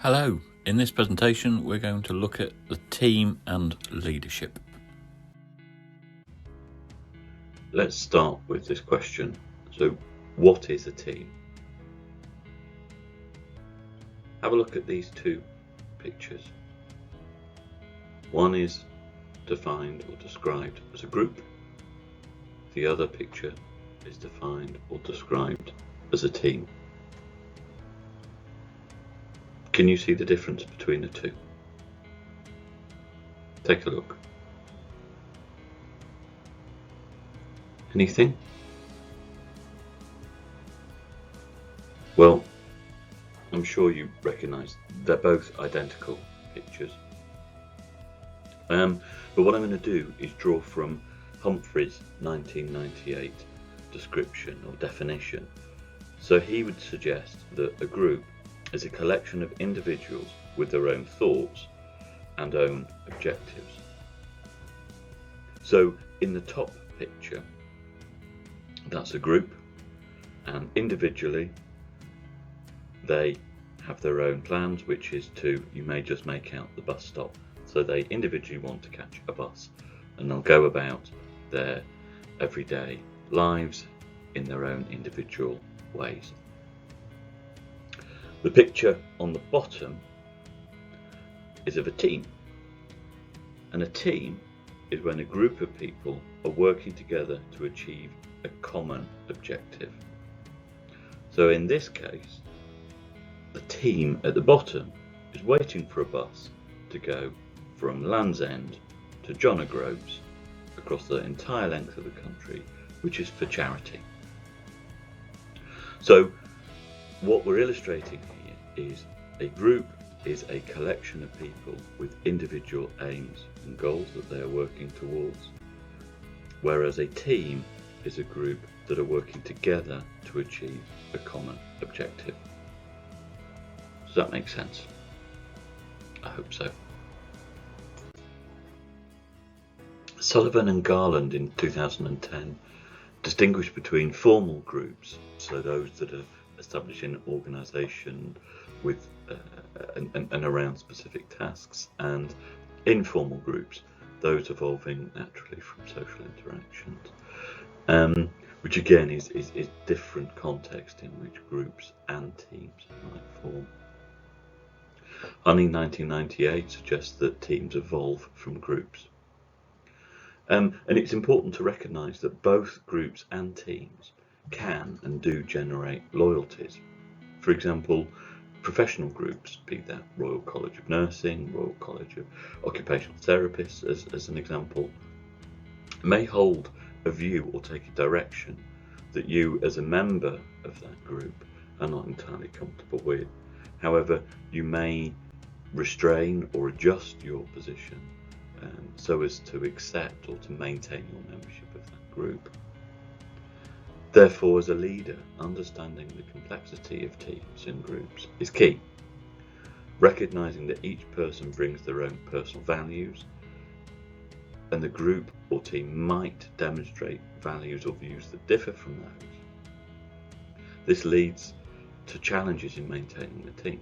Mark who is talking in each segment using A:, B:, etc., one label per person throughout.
A: Hello, in this presentation we're going to look at the team and leadership.
B: Let's start with this question. So, what is a team? Have a look at these two pictures. One is defined or described as a group. The other picture is defined or described as a team. Can you see the difference between the two? Take a look. Anything? Well, I'm sure you recognise they're both identical pictures. But what I'm going to do is draw from Humphrey's 1998 description or definition. So he would suggest that a group is a collection of individuals with their own thoughts and own objectives. So in the top picture, that's a group, and individually they have their own plans, which is to, you may just make out the bus stop. So they individually want to catch a bus, and they'll go about their everyday lives in their own individual ways. The picture on the bottom is of a team, and a team is when a group of people are working together to achieve a common objective. So in this case, the team at the bottom is waiting for a bus to go from Land's End to John O'Groats across the entire length of the country, which is for charity. So what we're illustrating here is a group is a collection of people with individual aims and goals that they are working towards, whereas a team is a group that are working together to achieve a common objective. Does that make sense? I hope so. Sullivan and Garland in 2010 distinguished between formal groups, so those that are established in an organisation with and around specific tasks, and informal groups, those evolving naturally from social interactions, which again is different context in which groups and teams might form. Honey 1998 suggests that teams evolve from groups. And it's important to recognise that both groups and teams can and do generate loyalties. For example, professional groups, be that Royal College of Nursing, Royal College of Occupational Therapists as an example, may hold a view or take a direction that you as a member of that group are not entirely comfortable with. However, you may restrain or adjust your position so as to accept or to maintain your membership of that group. Therefore, as a leader, understanding the complexity of teams and groups is key. Recognising that each person brings their own personal values, and the group or team might demonstrate values or views that differ from those. This leads to challenges in maintaining the team.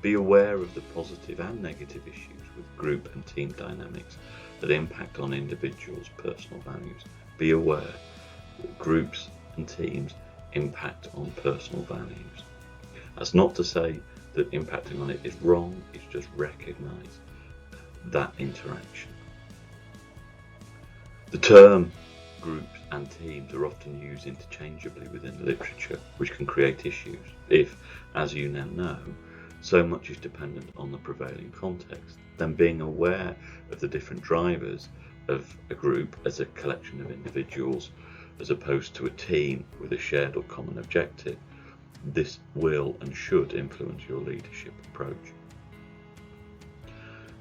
B: Be aware of the positive and negative issues with group and team dynamics that impact on individuals' personal values. Be aware that groups and teams impact on personal values. That's not to say that impacting on it is wrong, it's just recognise that interaction. The term groups and teams are often used interchangeably within literature, which can create issues if, as you now know, so much is dependent on the prevailing context. Then being aware of the different drivers of a group as a collection of individuals as opposed to a team with a shared or common objective, this will and should influence your leadership approach.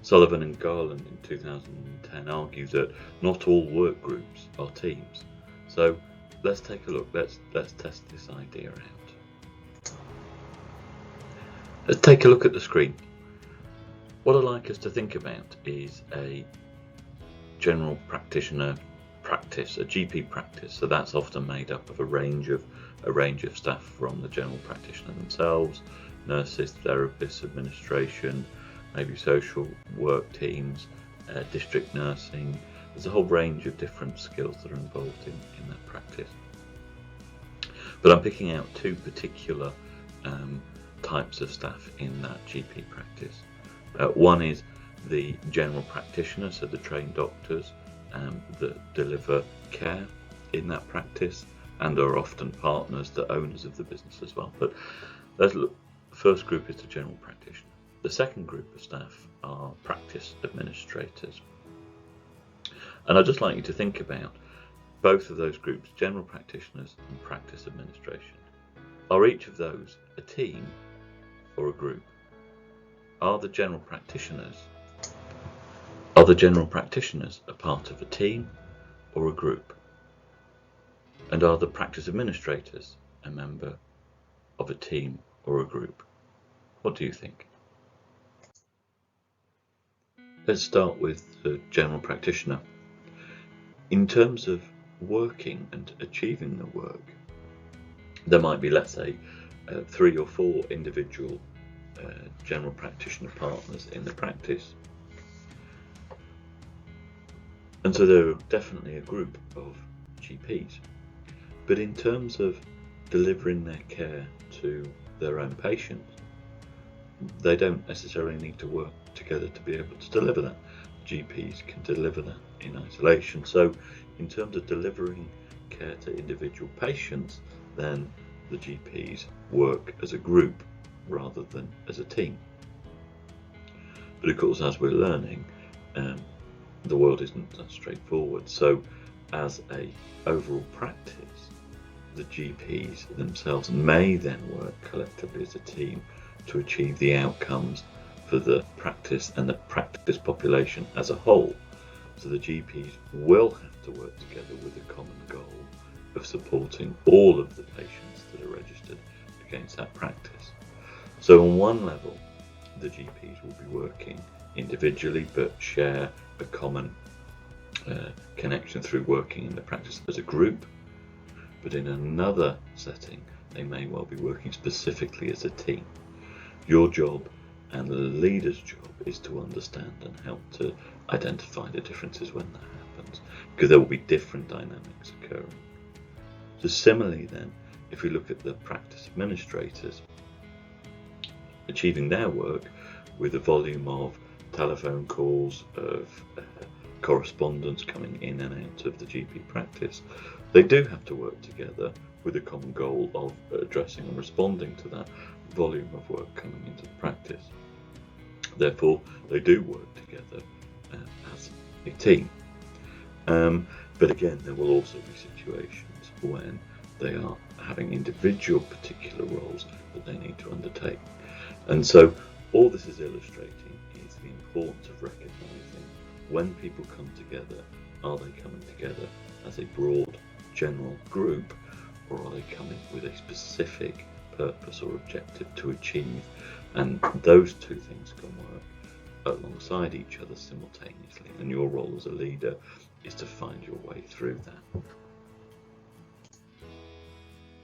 B: Sullivan and Garland in 2010 argue that not all work groups are teams. So let's take a look, let's test this idea out. Let's take a look at the screen. What I'd like us to think about is a general practitioner practice, a GP practice. So that's often made up of a range of staff from the general practitioner themselves, nurses, therapists, administration, maybe social work teams, district nursing. There's a whole range of different skills that are involved in that practice. But I'm picking out two particular types of staff in that GP practice. One is the general practitioner, so the trained doctors that deliver care in that practice and are often partners, the owners of the business as well. But let's look. The first group is the general practitioner. The second group of staff are practice administrators. And I'd just like you to think about both of those groups, general practitioners and practice administration. Are each of those a team or a group? Are the general practitioners a part of a team or a group? And are the practice administrators a member of a team or a group? What do you think? Let's start with the general practitioner. In terms of working and achieving the work, there might be, let's say, 3 or 4 individual general practitioner partners in the practice. And so they're definitely a group of GPs. But in terms of delivering their care to their own patients, they don't necessarily need to work together to be able to deliver that. GPs can deliver that in isolation. So in terms of delivering care to individual patients, then the GPs work as a group rather than as a team. But of course, as we're learning, the world isn't that straightforward. So as a overall practice, the GPs themselves may then work collectively as a team to achieve the outcomes for the practice and the practice population as a whole. So the GPs will have to work together with a common goal of supporting all of the patients that are registered against that practice. So on one level, the GPs will be working individually but share a common connection through working in the practice as a group. But in another setting, they may well be working specifically as a team. Your job and the leader's job is to understand and help to identify the differences when that happens, because there will be different dynamics occurring. So similarly then, if we look at the practice administrators, achieving their work with a volume of telephone calls, of correspondence coming in and out of the GP practice, they do have to work together with a common goal of addressing and responding to that volume of work coming into the practice. Therefore, they do work together as a team. But again, there will also be situations when they are having individual particular roles that they need to undertake. And so all this is illustrating is the importance of recognising when people come together, are they coming together as a broad general group, or are they coming with a specific purpose or objective to achieve? And those two things can work alongside each other simultaneously, and your role as a leader is to find your way through that.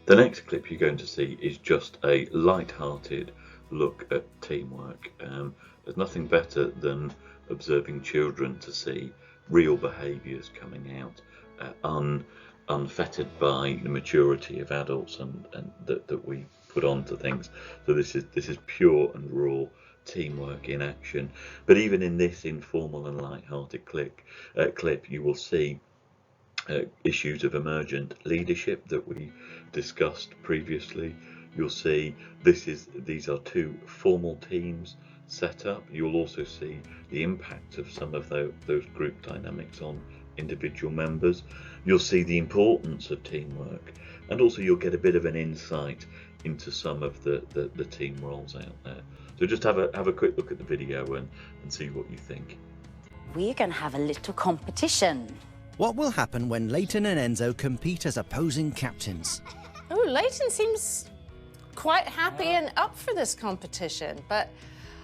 B: The next clip you're going to see is just a light-hearted look at teamwork. There's nothing better than observing children to see real behaviours coming out, unfettered by the maturity of adults and that we put onto things. So this is pure and raw teamwork in action. But even in this informal and light-hearted clip, you will see issues of emergent leadership that we discussed previously. You'll see these are two formal teams set up. You'll also see the impact of some of those group dynamics on individual members. You'll see the importance of teamwork, and also you'll get a bit of an insight into some of the team roles out there. So just have a quick look at the video and see what you think.
C: We're going to have a little competition.
D: What will happen when Leighton and Enzo compete as opposing captains?
E: Oh, Leighton seems quite happy and up for this competition, but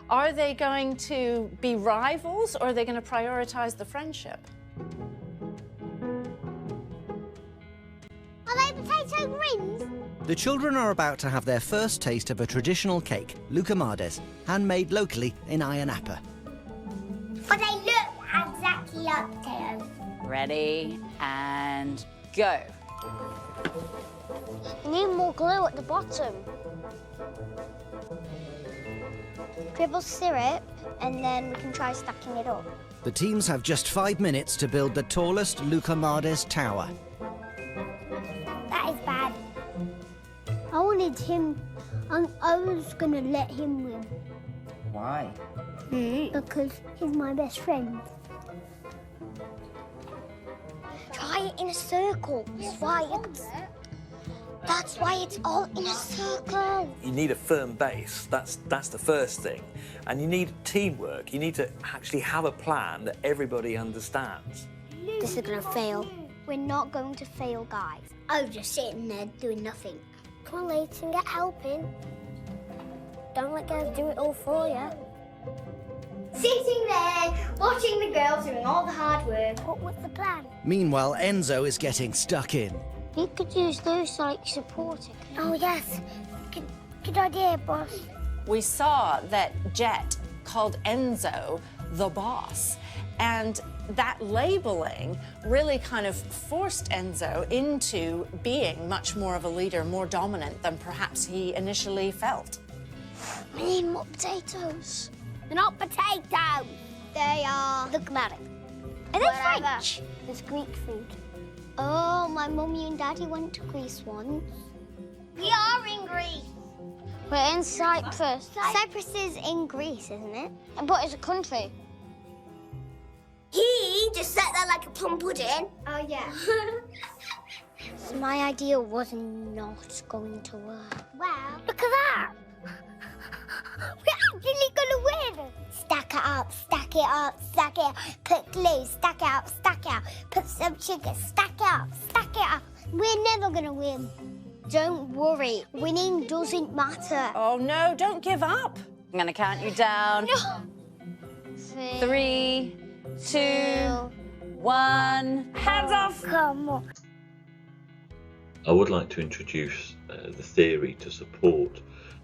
E: are they going to be rivals, or are they going to prioritise the friendship?
F: Are they potato rings?
D: The children are about to have their first taste of a traditional cake, Lucamades, handmade locally in Ayia Napa.
F: But they look exactly like potatoes.
C: Ready and go.
F: You need more glue at the bottom. Dribble syrup, and then we can try stacking it up.
D: The teams have just 5 minutes to build the tallest Lucamades tower.
F: That is bad. I wanted him. I was gonna let him win.
C: Why?
F: Because he's my best friend. Try it in a circle. That's why it's all in a circle.
G: You need a firm base. That's the first thing. And you need teamwork. You need to actually have a plan that everybody understands.
F: This is gonna fail. We're not going to fail, guys. I was just sitting there doing nothing. Come on, Leighton, get helping. Don't let girls do it all for you. Sitting there, watching the girls doing all the hard work. What was the plan?
D: Meanwhile, Enzo is getting stuck in.
F: You could use those like supporting. Oh, yes. Good idea, boss.
E: We saw that Jet called Enzo the boss, and that labeling really kind of forced Enzo into being much more of a leader, more dominant than perhaps he initially felt.
F: We need more potatoes. They're not potatoes. They are Lucamatic. Are they French? It's Greek food. Oh, my mummy and daddy went to Greece once. We are in Greece. We're in Cyprus. Cyprus is in Greece, isn't it? But it's a country. He just sat there like a plum pudding. Oh, yeah. So my idea was not going to work. Well, look at that. We're actually gonna win. Stack it up, stack it up, stack it up. Put glue, stack it up, stack it up. Put some sugar, stack it up, stack it up. We're never gonna win. Don't worry, winning doesn't matter.
E: Oh no, don't give up.
C: I'm gonna count you down.
F: No.
C: 3, 2, 1. Hands off.
F: Come on.
B: I would like to introduce the theory to support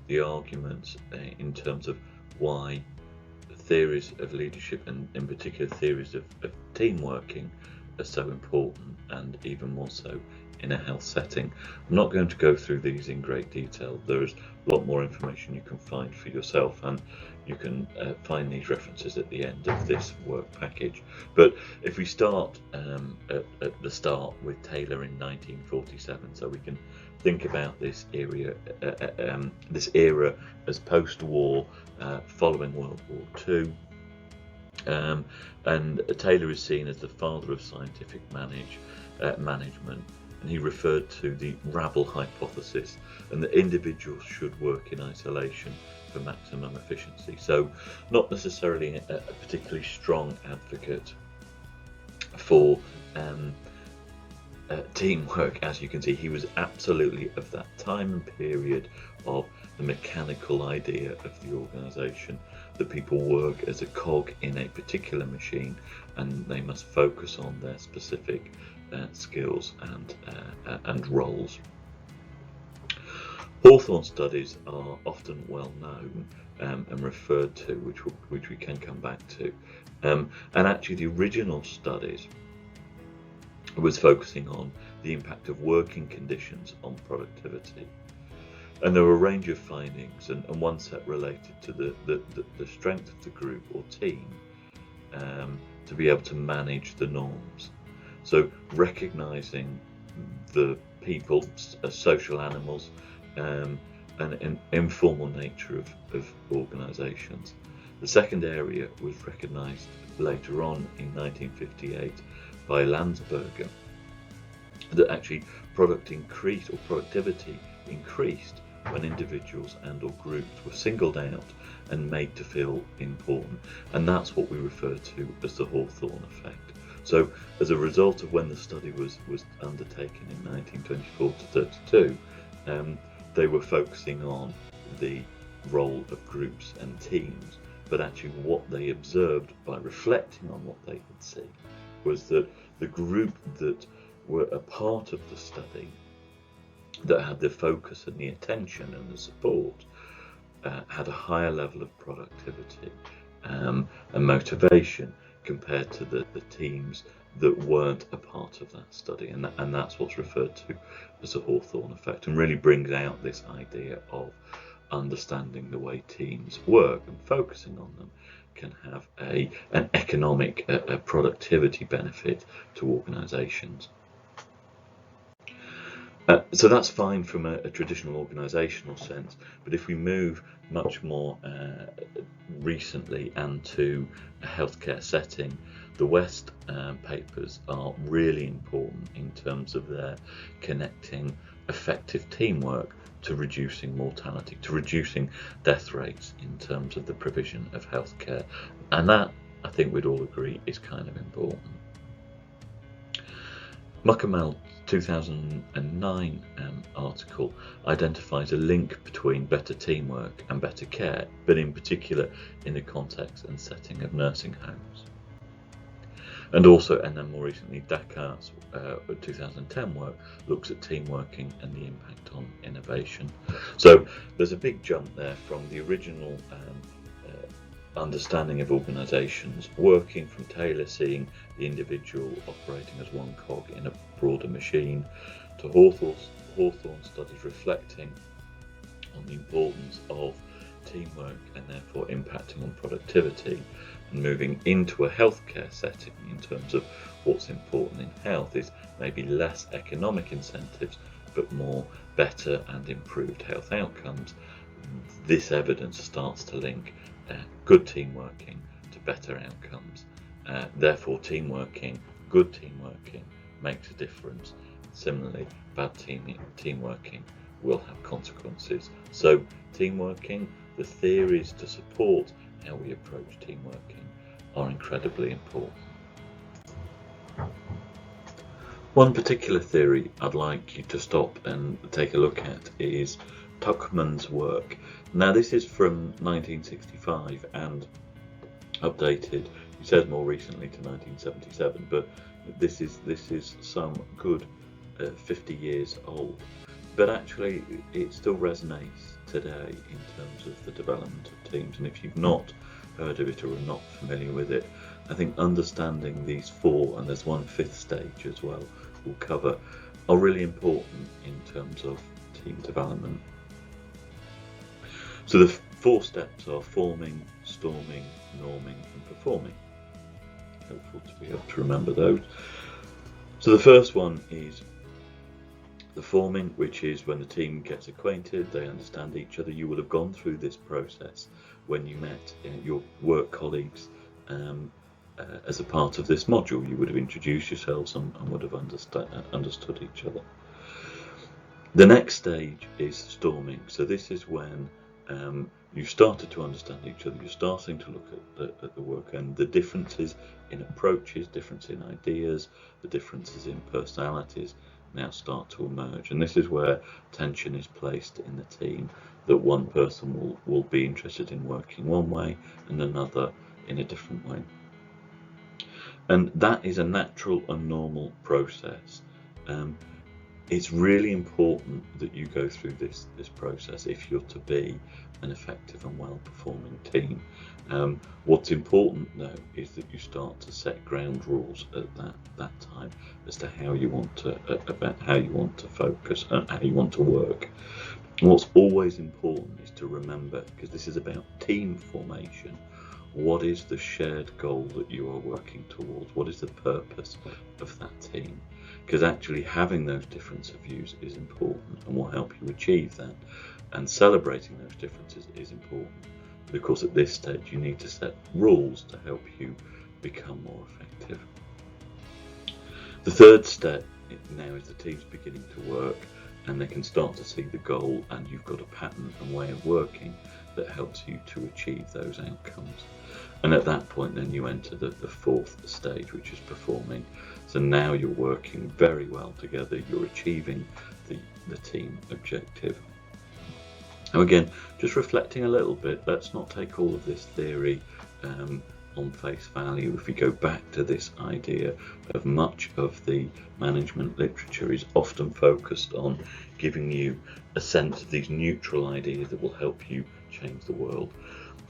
B: the arguments in terms of why theories of leadership, and in particular theories of team working, are so important, and even more so in a health setting. I'm not going to go through these in great detail. There's a lot more information you can find for yourself, and you can find these references at the end of this work package. But if we start at the start with Taylor in 1947, so we can think about this era as post-war, following World War II. And Taylor is seen as the father of scientific management, and he referred to the rabble hypothesis, and that individuals should work in isolation for maximum efficiency. So not necessarily a particularly strong advocate for teamwork. As you can see, he was absolutely of that time and period of the mechanical idea of the organisation, that people work as a cog in a particular machine, and they must focus on their specific skills and roles. Hawthorne studies are often well known and referred to, which we can come back to, and actually the original studies was focusing on the impact of working conditions on productivity. And there were a range of findings, and one set related to the strength of the group or team to be able to manage the norms. So recognising the people as social animals, and an informal nature of organisations. The second area was recognised later on in 1958 by Landsberger, that actually productivity increased when individuals and or groups were singled out and made to feel important, and that's what we refer to as the Hawthorne effect. So as a result of when the study was undertaken in 1924 to 32, they were focusing on the role of groups and teams, but actually what they observed by reflecting on what they could see was that the group that were a part of the study that had the focus and the attention and the support had a higher level of productivity and motivation compared to the teams that weren't a part of that study, and that's what's referred to as the Hawthorne effect, and really brings out this idea of understanding the way teams work and focusing on them can have an economic productivity benefit to organisations. So that's fine from a traditional organisational sense, but if we move much more recently and to a healthcare setting, the West papers are really important in terms of their connecting effective teamwork to reducing mortality, to reducing death rates in terms of the provision of healthcare, and that, I think we'd all agree, is kind of important. Muckamel's 2009 article identifies a link between better teamwork and better care, but in particular in the context and setting of nursing homes. And also, and then more recently, Dakar's 2010 work looks at team working and the impact on innovation. So there's a big jump there from the original understanding of organisations working, from Taylor seeing the individual operating as one cog in a broader machine, to Hawthorne studies reflecting on the importance of teamwork and therefore impacting on productivity, and moving into a healthcare setting in terms of what's important in health is maybe less economic incentives but more better and improved health outcomes. This evidence starts to link good team working to better outcomes. Therefore, team working, good team working makes a difference. Similarly, bad team working will have consequences. So team working, the theories to support how we approach team working are incredibly important. One particular theory I'd like you to stop and take a look at is Tuckman's work. Now, this is from 1965 and updated, he says, more recently to 1977, but this is some good 50 years old. But actually, it still resonates today in terms of the development of teams. And if you've not heard of it or are not familiar with it, I think understanding these four, and there's one fifth stage as well, we'll cover, are really important in terms of team development. So the four steps are forming, storming, norming, and performing. Helpful to be able to remember those. So the first one is the forming, which is when the team gets acquainted, they understand each other. You will have gone through this process when you met your work colleagues as a part of this module. You would have introduced yourselves and would have understood each other. The next stage is storming. So this is when you've started to understand each other, you're starting to look at the work, and the differences in approaches, difference in ideas, the differences in personalities now start to emerge. And this is where tension is placed in the team, that one person will be interested in working one way and another in a different way. And that is a natural and normal process. It's really important that you go through this process if you're to be an effective and well-performing team. What's important though is that you start to set ground rules at that time as to how you want to focus and how you want to work. And what's always important is to remember, because this is about team formation, what is the shared goal that you are working towards? What is the purpose of that team? Because actually having those difference of views is important and will help you achieve that. And celebrating those differences is important. But of course, at this stage, you need to set rules to help you become more effective. The third step now is the team's beginning to work, and they can start to see the goal, and you've got a pattern and way of working that helps you to achieve those outcomes. And at that point, then you enter the fourth stage, which is performing. So now you're working very well together, you're achieving the team objective. Now again, just reflecting a little bit, let's not take all of this theory on face value. If we go back to this idea of much of the management literature is often focused on giving you a sense of these neutral ideas that will help you change the world.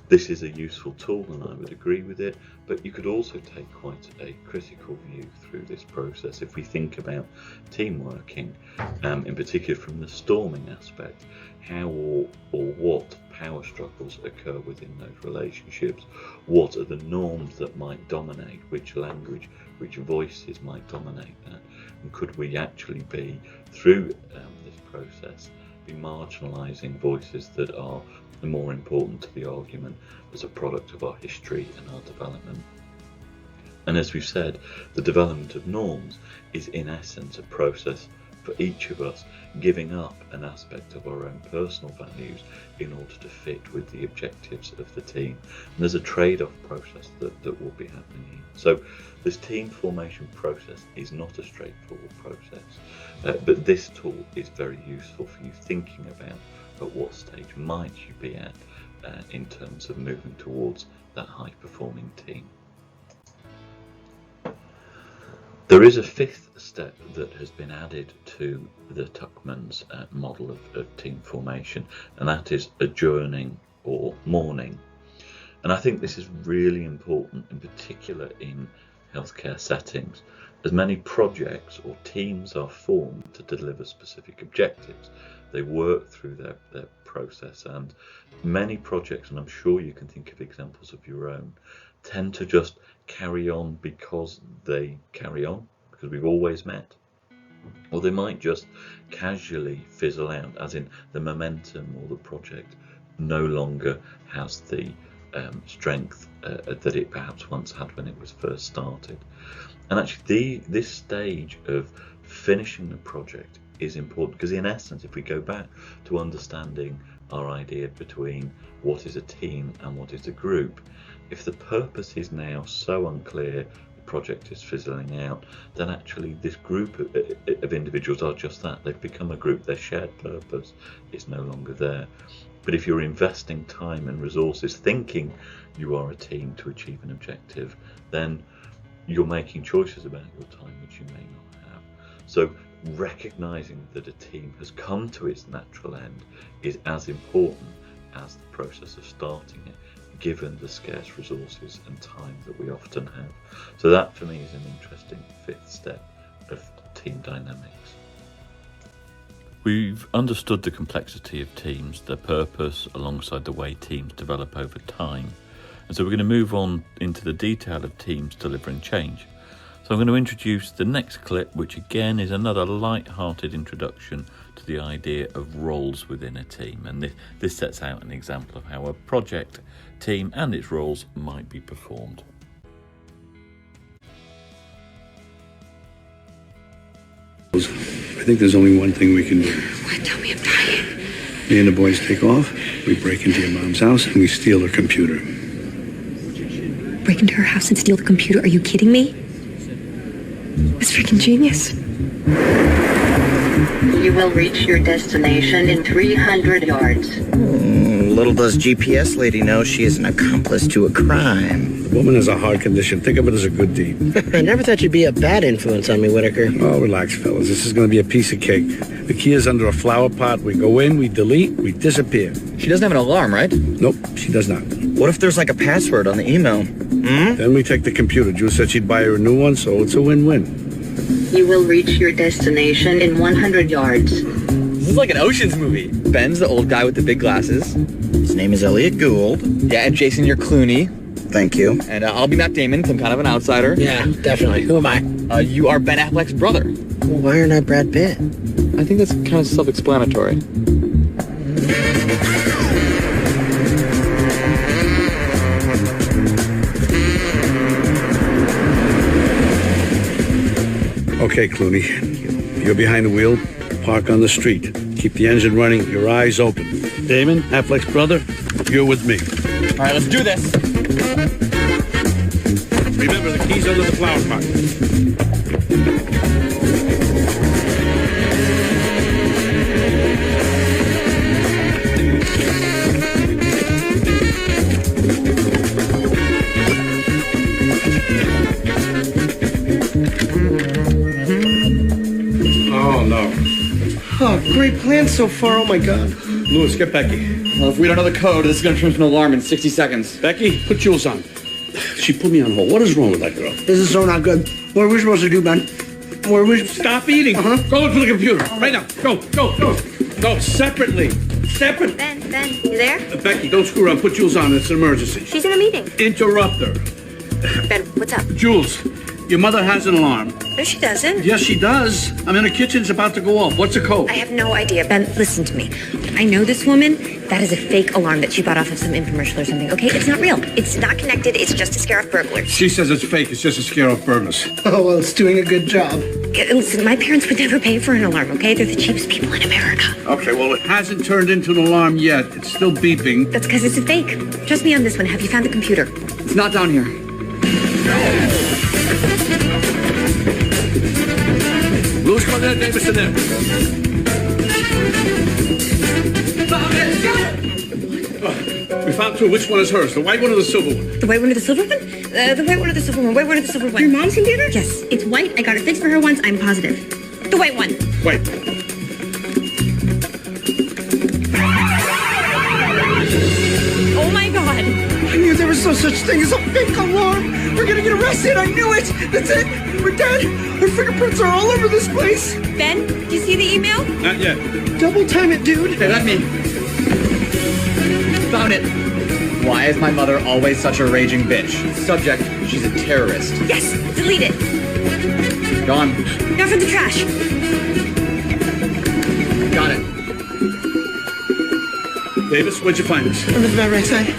B: This is a useful tool, and I would agree with it, but you could also take quite a critical view through this process. If we think about team working, in particular from the storming aspect, how or what power struggles occur within those relationships, what are the norms that might dominate, which language, which voices might dominate that, and could we actually be, through this process, be marginalising voices that are more important to the argument as a product of our history and our development. And as we've said, the development of norms is in essence a process for each of us giving up an aspect of our own personal values in order to fit with the objectives of the team. And there's a trade-off process that will be happening here. So this team formation process is not a straightforward process, but this tool is very useful for you thinking about at what stage might you be at in terms of moving towards that high-performing team. There is a fifth step that has been added to the Tuckman's model of team formation, and that is adjourning or mourning. And I think this is really important, in particular in healthcare settings, as many projects or teams are formed to deliver specific objectives. They work through their process, and many projects, and I'm sure you can think of examples of your own, tend to just carry on because they carry on, because we've always met. Or they might just casually fizzle out, as in the momentum or the project no longer has the strength that it perhaps once had when it was first started. And actually this stage of finishing the project is important, because in essence, if we go back to understanding our idea between what is a team and what is a group, if the purpose is now so unclear, the project is fizzling out, then actually this group of individuals are just that. They've become a group. Their shared purpose is no longer there. But if you're investing time and resources thinking you are a team to achieve an objective, then you're making choices about your time which you may not have. So recognizing that a team has come to its natural end is as important as the process of starting it, given the scarce resources and time that we often have. So that for me is an interesting fifth step of team dynamics.
A: We've understood the complexity of teams, their purpose, alongside the way teams develop over time. And so we're going to move on into the detail of teams delivering change. So I'm going to introduce the next clip, which again is another light-hearted introduction to the idea of roles within a team. And this sets out an example of how a project, team and its roles might be performed.
H: I think there's only one thing we can do.
I: What? Tell me I'm dying.
H: Me and the boys take off, we break into your mom's house, and we steal her computer.
I: Break into her house and steal the computer? Are you kidding me? It's freaking genius.
J: You will reach your destination in 300 yards.
K: Little does GPS lady know she is an accomplice to a crime.
H: The woman has a heart condition. Think of it as a good deed.
K: I never thought you'd be a bad influence on me, Whitaker.
H: Oh, relax, fellas. This is going to be a piece of cake. The key is under a flower pot. We go in, we delete, we disappear.
L: She doesn't have an alarm, right?
H: Nope, she does not.
K: What if there's like a password on the email?
H: Then we take the computer. Drew said she'd buy her a new one, so it's a win-win.
J: You will reach your destination in 100 yards.
L: This is like an Ocean's movie. Ben's the old guy with the big glasses.
K: His name is Elliot Gould.
L: Yeah, and Jason, you're Clooney.
K: Thank you.
L: And I'll be Matt Damon, some kind of an outsider.
K: Yeah, definitely. Who am I?
L: You are Ben Affleck's brother.
K: Well, why aren't I Brad Pitt?
L: I think that's kind of self-explanatory.
H: Okay, Clooney. You're behind the wheel. Park on the street. Keep the engine running. Your eyes open. Damon, Affleck's brother, you're with me.
L: All right, let's do this.
H: Remember, the key's under the flower pot.
K: planned so far. Oh my God.
H: Lewis, get Becky.
L: Well, if we don't know the code, this is going to trip an alarm in 60 seconds.
H: Becky, put Jules on. She put me on hold. What is wrong with that girl?
K: This is so not good. What are we supposed to do, Ben? What are we...
H: Stop eating. Go look for the computer. Right now. Go. No, separately. Separate.
I: Ben, you there?
H: Becky, don't screw around. Put Jules on. It's an emergency.
I: She's in a meeting.
H: Interrupt her.
I: Ben, what's up?
H: Jules, your mother has an alarm.
I: No, she doesn't.
H: Yes, she does. I'm in her kitchen. It's about to go off. What's the code?
I: I have no idea. Ben, listen to me. I know this woman. That is a fake alarm that she bought off of some infomercial or something, okay? It's not real. It's not connected. It's just to scare off burglars.
H: She says it's fake. It's just to scare off burglars.
K: Oh, well, it's doing a good job.
I: Listen, my parents would never pay for an alarm, okay? They're the cheapest people in America.
H: Okay, well, it hasn't turned into an alarm yet. It's still beeping.
I: That's because it's a fake. Trust me on this one. Have you found the computer?
L: It's not down here.
H: Lewis, come on there. Davis in there. We found two. Which one is hers? The white one or the silver one?
I: The white one or the silver one? The white one or the silver one? White one or the silver one? Your mom's computer? Yes, it's white. I got it fixed for her once. I'm positive. The white one.
H: Wait.
I: Oh my God.
K: I knew there was no such thing as a fake alarm. We're gonna get arrested. I knew it. That's it. We're dead. Our fingerprints are all over this place.
I: Ben, do you see the email?
H: Not yet.
K: Double time it, dude.
L: Hey, let me. Found it. Why is my mother always such a raging bitch? Subject, she's a terrorist.
I: Yes, delete it.
L: Gone.
I: Now for the trash.
L: Got it.
H: Davis, where'd you find this?
K: On the bed right side.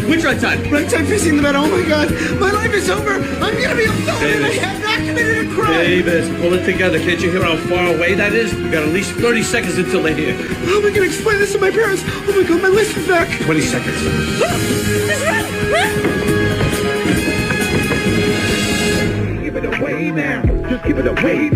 L: Which right side?
K: Right side facing the bed. Oh my God. My life is over. I'm gonna be a felon and I have not committed a crime.
H: Davis, pull it together. Can't you hear how far away that is? We got at least 30 seconds until they're here.
K: How am I gonna explain this to my parents? Oh my God, my life is back.
H: 20 seconds.
M: Give it away now. Just give it away.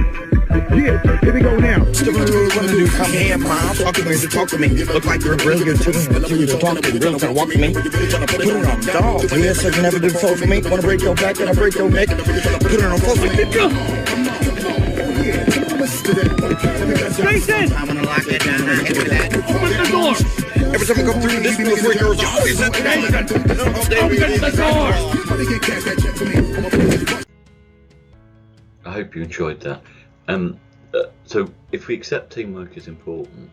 M: Yeah, here we go now.
K: Still gonna do what you wanna do. Come here, mom. Talk to me. Talk to me. Look like you're really good to me. You to talk to me. Really gonna walk with me. Put it on, dog. Yes, like you never did before for me. Wanna break your back and I break your neck. Put it on close with me.
M: Jason!
K: I wanna lock it down. Hit with that.
M: Open the door!
K: Every time I come through this little freak girls, always at the
M: Open the door!
B: I hope you enjoyed that. So if we accept teamwork is important,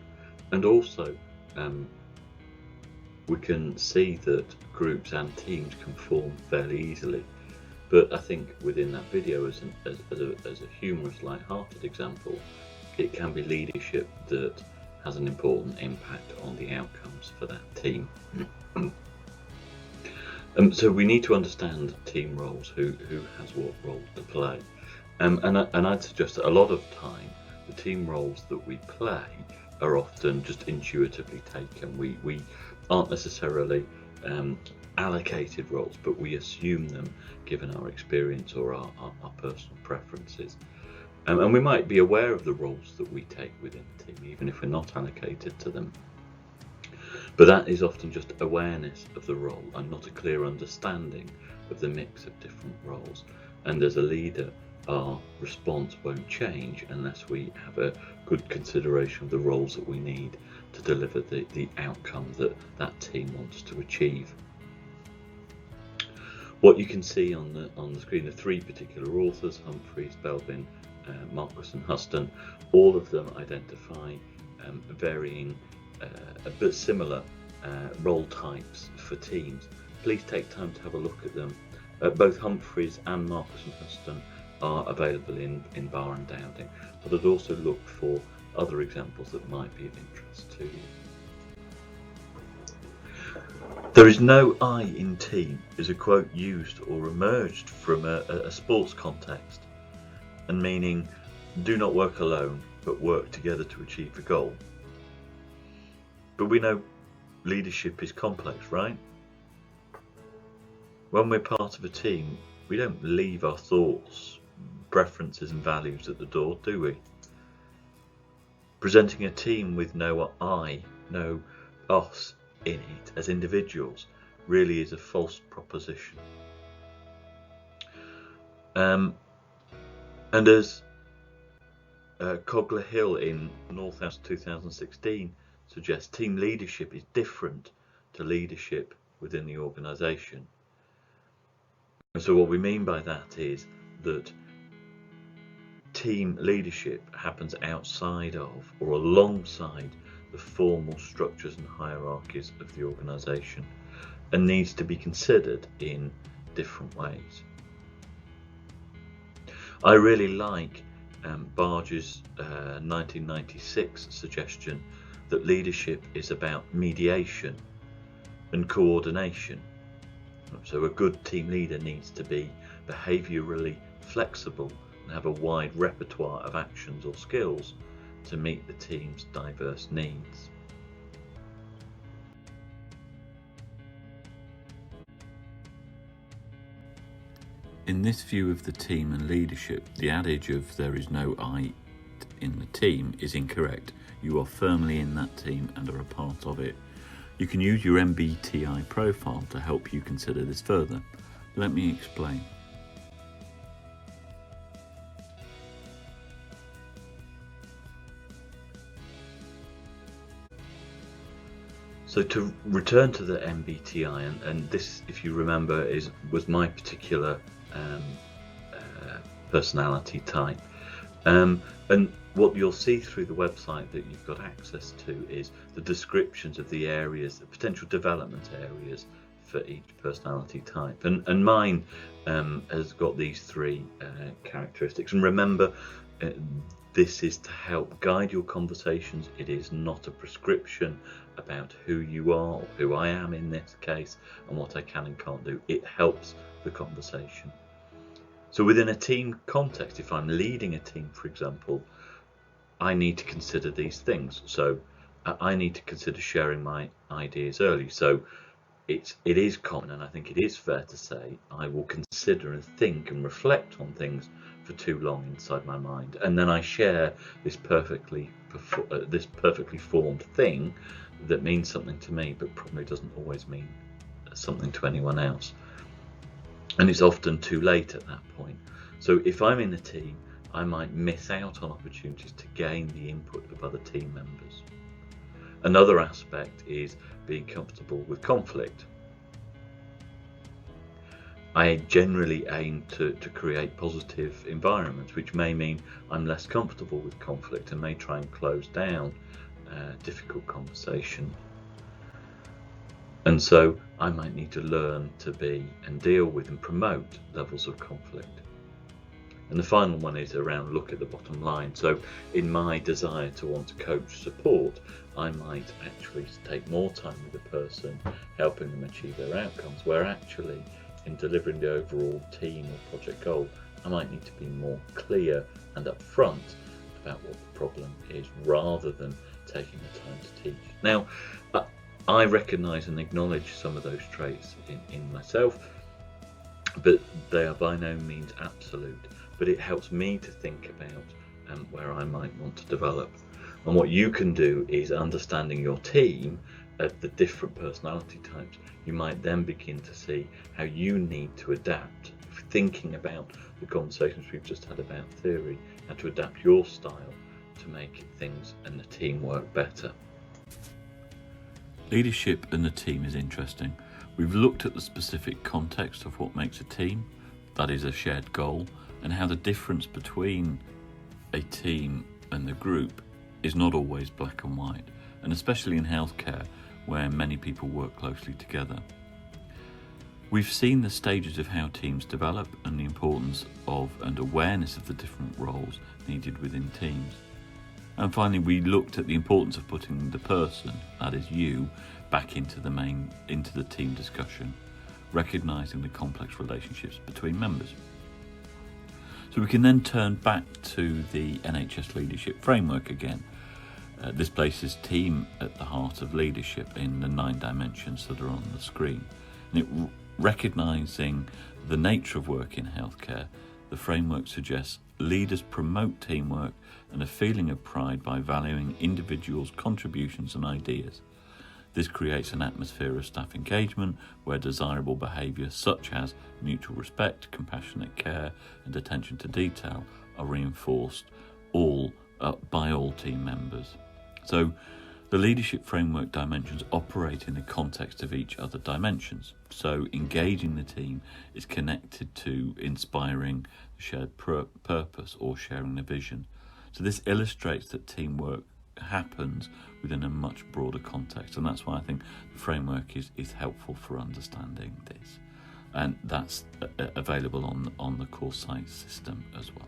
B: and also we can see that groups and teams can form fairly easily, but I think within that video as a humorous, light-hearted example, it can be leadership that has an important impact on the outcomes for that team. So we need to understand team roles, who has what role to play. And I'd suggest that a lot of time the team roles that we play are often just intuitively taken. We aren't necessarily allocated roles, but we assume them given our experience or our personal preferences. And we might be aware of the roles that we take within the team, even if we're not allocated to them. But that is often just awareness of the role and not a clear understanding of the mix of different roles. And as a leader, our response won't change unless we have a good consideration of the roles that we need to deliver the outcome that team wants to achieve. What you can see on the screen are three particular authors: Humphreys, Belbin, Marquis and Huston. All of them identify varying but similar role types for teams. Please take time to have a look at them. Both Humphreys and Marquis and Huston are available in Barr and Dowding, but I'd also look for other examples that might be of interest to you. There is no I in team is a quote used or emerged from a sports context, and meaning do not work alone but work together to achieve a goal. But we know leadership is complex, right? When we're part of a team, we don't leave our thoughts, preferences and values at the door, do we? Presenting a team with no I, no us in it as individuals really is a false proposition. And as Cogler Hill in Northhouse 2016 suggests team leadership is different to leadership within the organisation. And so what we mean by that is that team leadership happens outside of or alongside the formal structures and hierarchies of the organisation and needs to be considered in different ways. I really like Barger's 1996 suggestion that leadership is about mediation and coordination. So a good team leader needs to be behaviourally flexible and have a wide repertoire of actions or skills to meet the team's diverse needs.
A: In this view of the team and leadership, the adage of there is no I in the team is incorrect. You are firmly in that team and are a part of it. You can use your MBTI profile to help you consider this further. Let me explain.
B: So to return to the MBTI, and this, if you remember, was my particular personality type. And what you'll see through the website that you've got access to is the descriptions of the areas, the potential development areas for each personality type. And mine has got these three characteristics. And remember, this is to help guide your conversations. It is not a prescription about who you are, or who I am in this case, and what I can and can't do. It helps the conversation. So within a team context, if I'm leading a team, for example, I need to consider these things. So I need to consider sharing my ideas early. So it is common, and I think it is fair to say, I will consider and think and reflect on things for too long inside my mind, and then I share this perfectly formed thing that means something to me, but probably doesn't always mean something to anyone else. And it's often too late at that point. So if I'm in a team, I might miss out on opportunities to gain the input of other team members. Another aspect is being comfortable with conflict. I generally aim to create positive environments, which may mean I'm less comfortable with conflict and may try and close down difficult conversation. And so I might need to learn to be and deal with and promote levels of conflict. And the final one is around look at the bottom line. So in my desire to want to coach support, I might actually take more time with the person, helping them achieve their outcomes, where actually in delivering the overall team or project goal, I might need to be more clear and upfront about what the problem is, rather than taking the time to teach. Now, I recognise and acknowledge some of those traits in myself, but they are by no means absolute. But it helps me to think about where I might want to develop. And what you can do is, understanding your team of the different personality types, you might then begin to see how you need to adapt, thinking about the conversations we've just had about theory, and to adapt your style to make things and the team work better.
A: Leadership and the team is interesting. We've looked at the specific context of what makes a team, that is a shared goal, and how the difference between a team and the group is not always black and white, and especially in healthcare, where many people work closely together. We've seen the stages of how teams develop and the importance of and awareness of the different roles needed within teams. And finally, we looked at the importance of putting the person, that is you, back into the team discussion, recognising the complex relationships between members. So we can then turn back to the NHS leadership framework again. This places team at the heart of leadership in the 9 dimensions that are on the screen. And recognising the nature of work in healthcare, the framework suggests leaders promote teamwork and a feeling of pride by valuing individuals' contributions and ideas. This creates an atmosphere of staff engagement where desirable behaviour such as mutual respect, compassionate care and attention to detail are reinforced, all by all team members. So the leadership framework dimensions operate in the context of each other dimensions. So engaging the team is connected to inspiring the shared purpose or sharing the vision. So this illustrates that teamwork happens within a much broader context, and that's why I think the framework is helpful for understanding this. And that's available on the Core Site system as well.